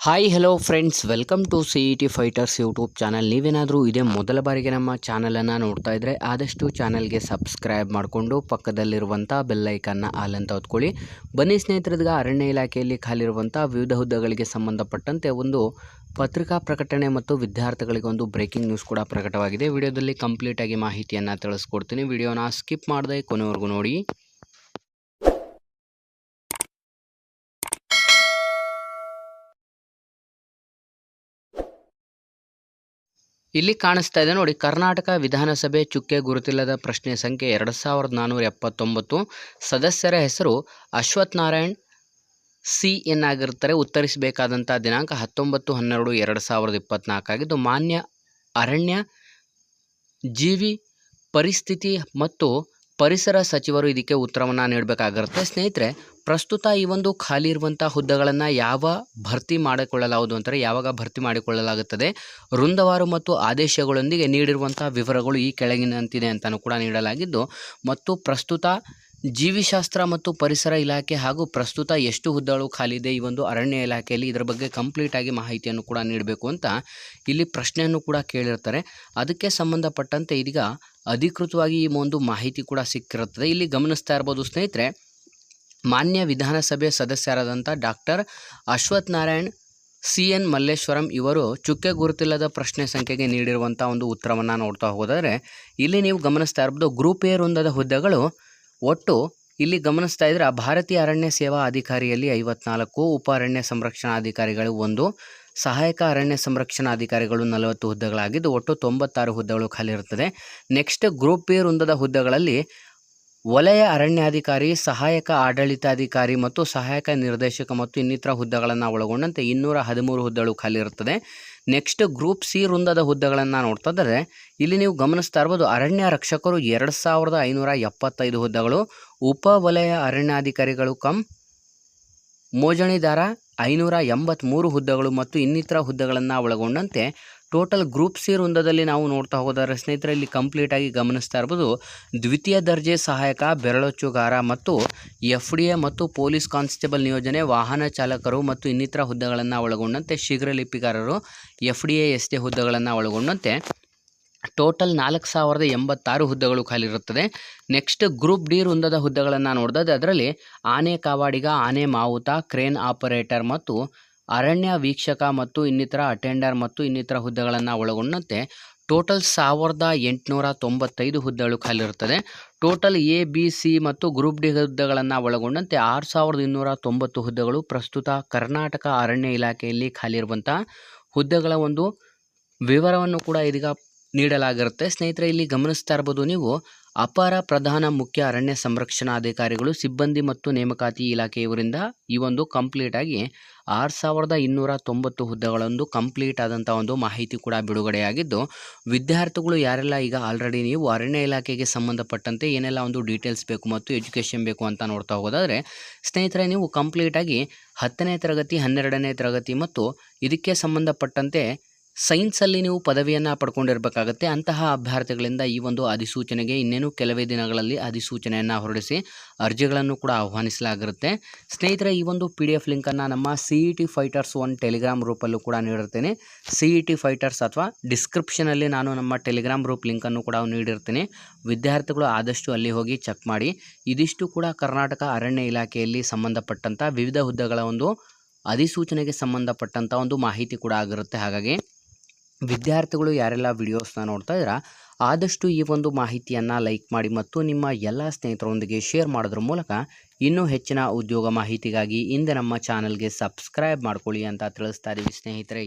Hi hello friends, welcome to CET fighters YouTube channel. ನೀವೇನಾದರೂ ಇದೇ ಮೊದಲ ಬಾರಿಗೆ ನಮ್ಮ ಚಾನಲನ್ನು ನೋಡ್ತಾ ಇದ್ದರೆ ಆದಷ್ಟು ಚಾನಲ್ಗೆ ಸಬ್ಸ್ಕ್ರೈಬ್ ಮಾಡಿಕೊಂಡು ಪಕ್ಕದಲ್ಲಿರುವಂಥ ಬೆಲ್ಲೈಕನ್ನ ಆಲ್ ಅಂತ ಹೊತ್ಕೊಳ್ಳಿ. ಬನ್ನಿ ಸ್ನೇಹಿತರಿಗ ಅರಣ್ಯ ಇಲಾಖೆಯಲ್ಲಿ ಖಾಲಿರುವಂಥ ವಿವಿಧ ಹುದ್ದೆಗಳಿಗೆ ಸಂಬಂಧಪಟ್ಟಂತೆ ಒಂದು ಪತ್ರಿಕಾ ಪ್ರಕಟಣೆ ಮತ್ತು ವಿದ್ಯಾರ್ಥಿಗಳಿಗೆ ಒಂದು ಬ್ರೇಕಿಂಗ್ ನ್ಯೂಸ್ ಕೂಡ ಪ್ರಕಟವಾಗಿದೆ. ವಿಡಿಯೋದಲ್ಲಿ ಕಂಪ್ಲೀಟಾಗಿ ಮಾಹಿತಿಯನ್ನು ತಿಳಿಸ್ಕೊಡ್ತೀನಿ. ವಿಡಿಯೋನ ಸ್ಕಿಪ್ ಮಾಡದೆ ಕೊನೆವರೆಗೂ ನೋಡಿ. ಇಲ್ಲಿ ಕಾಣಿಸ್ತಾ ಇದೆ ನೋಡಿ, ಕರ್ನಾಟಕ ವಿಧಾನಸಭೆ ಚುಕ್ಕೆ ಗುರುತಿಲ್ಲದ ಪ್ರಶ್ನೆ ಸಂಖ್ಯೆ 2479. ಸದಸ್ಯರ ಹೆಸರು ಅಶ್ವಥ್ ನಾರಾಯಣ್ CN ಆಗಿರ್ತಾರೆ. ಉತ್ತರಿಸಬೇಕಾದಂಥ ದಿನಾಂಕ 19/12/2024 ಆಗಿದ್ದು, ಮಾನ್ಯ ಅರಣ್ಯ ಜೀವಿ ಪರಿಸ್ಥಿತಿ ಮತ್ತು ಪರಿಸರ ಸಚಿವರು ಇದಕ್ಕೆ ಉತ್ತರವನ್ನು ನೀಡಬೇಕಾಗಿರುತ್ತೆ. ಸ್ನೇಹಿತರೆ, ಪ್ರಸ್ತುತ ಈ ಒಂದು ಖಾಲಿ ಇರುವಂಥ ಹುದ್ದೆಗಳನ್ನು ಯಾವಾಗ ಭರ್ತಿ ಮಾಡಿಕೊಳ್ಳಲಾಗುತ್ತದೆ, ವೃಂದವಾರು ಮತ್ತು ಆದೇಶಗಳೊಂದಿಗೆ ನೀಡಿರುವಂಥ ವಿವರಗಳು ಈ ಕೆಳಗಿನಂತಿದೆ ಅಂತಲೂ ಕೂಡ ನೀಡಲಾಗಿದ್ದು, ಮತ್ತು ಪ್ರಸ್ತುತ ಜೀವಿಶಾಸ್ತ್ರ ಮತ್ತು ಪರಿಸರ ಇಲಾಖೆ ಹಾಗೂ ಪ್ರಸ್ತುತ ಎಷ್ಟು ಹುದ್ದೆಗಳು ಖಾಲಿ ಇದೆ ಈ ಒಂದು ಅರಣ್ಯ ಇಲಾಖೆಯಲ್ಲಿ, ಇದರ ಬಗ್ಗೆ ಕಂಪ್ಲೀಟಾಗಿ ಮಾಹಿತಿಯನ್ನು ಕೂಡ ನೀಡಬೇಕು ಅಂತ ಇಲ್ಲಿ ಪ್ರಶ್ನೆಯನ್ನು ಕೂಡ ಕೇಳಿರ್ತಾರೆ. ಅದಕ್ಕೆ ಸಂಬಂಧಪಟ್ಟಂತೆ ಇದೀಗ ಅಧಿಕೃತವಾಗಿ ಈ ಒಂದು ಮಾಹಿತಿ ಕೂಡ ಸಿಕ್ಕಿರುತ್ತದೆ. ಇಲ್ಲಿ ಗಮನಿಸ್ತಾ ಇರ್ಬೋದು ಸ್ನೇಹಿತರೆ, ಮಾನ್ಯ ವಿಧಾನಸಭೆ ಸದಸ್ಯರಾದಂಥ ಡಾಕ್ಟರ್ ಅಶ್ವಥ್ ನಾರಾಯಣ್ CN ಮಲ್ಲೇಶ್ವರಂ ಇವರು ಚುಕ್ಕೆ ಗುರುತಿಲ್ಲದ ಪ್ರಶ್ನೆ ಸಂಖ್ಯೆಗೆ ನೀಡಿರುವಂಥ ಒಂದು ಉತ್ತರವನ್ನು ನೋಡ್ತಾ ಹೋದರೆ, ಇಲ್ಲಿ ನೀವು ಗಮನಿಸ್ತಾ ಇರ್ಬೋದು ಗ್ರೂಪ್ ಎ ವೃಂದದ ಹುದ್ದೆಗಳು ಒಟ್ಟು ಇಲ್ಲಿ ಗಮನಿಸ್ತಾ ಇದ್ರೆ ಭಾರತೀಯ ಅರಣ್ಯ ಸೇವಾ ಅಧಿಕಾರಿಯಲ್ಲಿ 54, ಉಪ ಅರಣ್ಯ ಸಂರಕ್ಷಣಾಧಿಕಾರಿಗಳು 1, ಸಹಾಯಕ ಅರಣ್ಯ ಸಂರಕ್ಷಣಾಧಿಕಾರಿಗಳು 40 ಹುದ್ದೆಗಳಾಗಿದ್ದು ಒಟ್ಟು 96 ಹುದ್ದೆಗಳು ಖಾಲಿ ಇರುತ್ತದೆ. ನೆಕ್ಸ್ಟ್ ಗ್ರೂಪ್ ಬಿ ವೃಂದದ ಹುದ್ದೆಗಳಲ್ಲಿ ವಲಯ ಅರಣ್ಯಾಧಿಕಾರಿ, ಸಹಾಯಕ ಆಡಳಿತಾಧಿಕಾರಿ ಮತ್ತು ಸಹಾಯಕ ನಿರ್ದೇಶಕ ಮತ್ತು ಇನ್ನಿತರ ಹುದ್ದೆಗಳನ್ನು ಒಳಗೊಂಡಂತೆ 213 ಹುದ್ದೆಗಳು ಖಾಲಿ ಇರುತ್ತದೆ. ನೆಕ್ಸ್ಟ್ ಗ್ರೂಪ್ ಸಿ ವೃಂದದ ಹುದ್ದೆಗಳನ್ನು ನೋಡ್ತಾ ಇದ್ದರೆ ಇಲ್ಲಿ ನೀವು ಗಮನಿಸ್ತಾ ಇರ್ಬೋದು ಅರಣ್ಯ ರಕ್ಷಕರು 2575 ಹುದ್ದೆಗಳು, ಉಪ ವಲಯ ಅರಣ್ಯಾಧಿಕಾರಿಗಳು ಮೋಜಣಿದಾರ 583 ಹುದ್ದೆಗಳು ಮತ್ತು ಇನ್ನಿತರ ಹುದ್ದೆಗಳನ್ನು ಒಳಗೊಂಡಂತೆ ಟೋಟಲ್ ಗ್ರೂಪ್ ಸಿ ವೃಂದದಲ್ಲಿ ನಾವು ನೋಡ್ತಾ ಹೋದರೆ ಸ್ನೇಹಿತರೆ, ಇಲ್ಲಿ ಕಂಪ್ಲೀಟಾಗಿ ಗಮನಿಸ್ತಾ ಇರ್ಬೋದು ದ್ವಿತೀಯ ದರ್ಜೆ ಸಹಾಯಕ, ಬೆರಳಚ್ಚುಗಾರ ಮತ್ತು FDA ಮತ್ತು ಪೊಲೀಸ್ ಕಾನ್ಸ್ಟೇಬಲ್ ನಿಯೋಜನೆ, ವಾಹನ ಚಾಲಕರು ಮತ್ತು ಇನ್ನಿತರ ಹುದ್ದೆಗಳನ್ನು ಒಳಗೊಂಡಂತೆ ಶೀಘ್ರ ಲಿಪಿಗಾರರು FDA SD ಹುದ್ದೆಗಳನ್ನು ಒಳಗೊಂಡಂತೆ ಟೋಟಲ್ 4086 ಹುದ್ದೆಗಳು ಖಾಲಿ ಇರುತ್ತದೆ. ನೆಕ್ಸ್ಟ್ ಗ್ರೂಪ್ ಡಿ ವೃಂದದ ಹುದ್ದೆಗಳನ್ನು ನೋಡಿದ್ರೆ ಅದರಲ್ಲಿ ಆನೆ ಕಾವಾಡಿಗ, ಆನೆ ಮಾವುತ, ಕ್ರೇನ್ ಆಪರೇಟರ್ ಮತ್ತು ಅರಣ್ಯ ವೀಕ್ಷಕ ಮತ್ತು ಇನ್ನಿತರ ಅಟೆಂಡರ್ ಮತ್ತು ಇನ್ನಿತರ ಹುದ್ದೆಗಳನ್ನು ಒಳಗೊಂಡಂತೆ ಟೋಟಲ್ 1895 ಹುದ್ದೆಗಳು ಖಾಲಿ ಇರುತ್ತದೆ. ಟೋಟಲ್ ABC ಮತ್ತು ಗ್ರೂಪ್ ಡಿ ಹುದ್ದೆಗಳನ್ನು ಒಳಗೊಂಡಂತೆ 6290 ಹುದ್ದೆಗಳು ಪ್ರಸ್ತುತ ಕರ್ನಾಟಕ ಅರಣ್ಯ ಇಲಾಖೆಯಲ್ಲಿ ಖಾಲಿ ಇರುವಂಥ ಹುದ್ದೆಗಳ ಒಂದು ವಿವರವನ್ನು ಕೂಡ ಇದೀಗ ನೀಡಲಾಗಿರುತ್ತೆ. ಸ್ನೇಹಿತರೆ, ಇಲ್ಲಿ ಗಮನಿಸ್ತಾ ಇರ್ಬೋದು ನೀವು ಅಪರ ಪ್ರಧಾನ ಮುಖ್ಯ ಅರಣ್ಯ ಸಂರಕ್ಷಣಾಧಿಕಾರಿಗಳು, ಸಿಬ್ಬಂದಿ ಮತ್ತು ನೇಮಕಾತಿ ಇಲಾಖೆಯವರಿಂದ ಈ ಒಂದು ಕಂಪ್ಲೀಟಾಗಿ 6290 ಹುದ್ದೆಗಳೊಂದು ಕಂಪ್ಲೀಟ್ ಆದಂಥ ಒಂದು ಮಾಹಿತಿ ಕೂಡ ಬಿಡುಗಡೆಯಾಗಿದ್ದು, ವಿದ್ಯಾರ್ಥಿಗಳು ಯಾರೆಲ್ಲ ಈಗ ಆಲ್ರೆಡಿ ನೀವು ಅರಣ್ಯ ಇಲಾಖೆಗೆ ಸಂಬಂಧಪಟ್ಟಂತೆ ಏನೆಲ್ಲ ಒಂದು ಡೀಟೇಲ್ಸ್ ಬೇಕು ಮತ್ತು ಎಜುಕೇಷನ್ ಬೇಕು ಅಂತ ನೋಡ್ತಾ ಹೋದಾದರೆ ಸ್ನೇಹಿತರೆ, ನೀವು ಕಂಪ್ಲೀಟಾಗಿ 10ನೇ ತರಗತಿ, 12ನೇ ತರಗತಿ ಮತ್ತು ಇದಕ್ಕೆ ಸಂಬಂಧಪಟ್ಟಂತೆ ಸೈನ್ಸಲ್ಲಿ ನೀವು ಪದವಿಯನ್ನು ಪಡ್ಕೊಂಡಿರಬೇಕಾಗತ್ತೆ. ಅಂತಹ ಅಭ್ಯರ್ಥಿಗಳಿಂದ ಈ ಒಂದು ಅಧಿಸೂಚನೆಗೆ ಇನ್ನೇನು ಕೆಲವೇ ದಿನಗಳಲ್ಲಿ ಅಧಿಸೂಚನೆಯನ್ನು ಹೊರಡಿಸಿ ಅರ್ಜಿಗಳನ್ನು ಕೂಡ ಆಹ್ವಾನಿಸಲಾಗಿರುತ್ತೆ. ಸ್ನೇಹಿತರೆ, ಈ ಒಂದು PDF ಲಿಂಕನ್ನು ನಮ್ಮ CET ಫೈಟರ್ಸ್ 1 ಟೆಲಿಗ್ರಾಮ್ ಗ್ರೂಪಲ್ಲೂ ಕೂಡ ನೀಡಿರ್ತೀನಿ. CET ಫೈಟರ್ಸ್ ಅಥವಾ ಡಿಸ್ಕ್ರಿಪ್ಷನಲ್ಲಿ ನಾನು ನಮ್ಮ ಟೆಲಿಗ್ರಾಮ್ ಗ್ರೂಪ್ ಲಿಂಕನ್ನು ಕೂಡ ನೀಡಿರ್ತೀನಿ. ವಿದ್ಯಾರ್ಥಿಗಳು ಆದಷ್ಟು ಅಲ್ಲಿ ಹೋಗಿ ಚೆಕ್ ಮಾಡಿ. ಇದಿಷ್ಟು ಕೂಡ ಕರ್ನಾಟಕ ಅರಣ್ಯ ಇಲಾಖೆಯಲ್ಲಿ ಸಂಬಂಧಪಟ್ಟಂಥ ವಿವಿಧ ಹುದ್ದೆಗಳ ಒಂದು ಅಧಿಸೂಚನೆಗೆ ಸಂಬಂಧಪಟ್ಟಂಥ ಒಂದು ಮಾಹಿತಿ ಕೂಡ ಆಗಿರುತ್ತೆ. ಹಾಗಾಗಿ ವಿದ್ಯಾರ್ಥಿಗಳು ಯಾರೆಲ್ಲ ವಿಡಿಯೋಸ್ನ ನೋಡ್ತಾ ಇದ್ದೀರಾ ಆದಷ್ಟು ಈ ಒಂದು ಮಾಹಿತಿಯನ್ನು ಲೈಕ್ ಮಾಡಿ ಮತ್ತು ನಿಮ್ಮ ಎಲ್ಲ ಸ್ನೇಹಿತರೊಂದಿಗೆ ಶೇರ್ ಮಾಡೋದ್ರ ಮೂಲಕ ಇನ್ನೂ ಹೆಚ್ಚಿನ ಉದ್ಯೋಗ ಮಾಹಿತಿಗಾಗಿ ಇಂದು ನಮ್ಮ ಚಾನಲ್ಗೆ ಸಬ್ಸ್ಕ್ರೈಬ್ ಮಾಡ್ಕೊಳ್ಳಿ ಅಂತ ತಿಳಿಸ್ತಾ ಇದ್ದೀವಿ ಸ್ನೇಹಿತರೆ.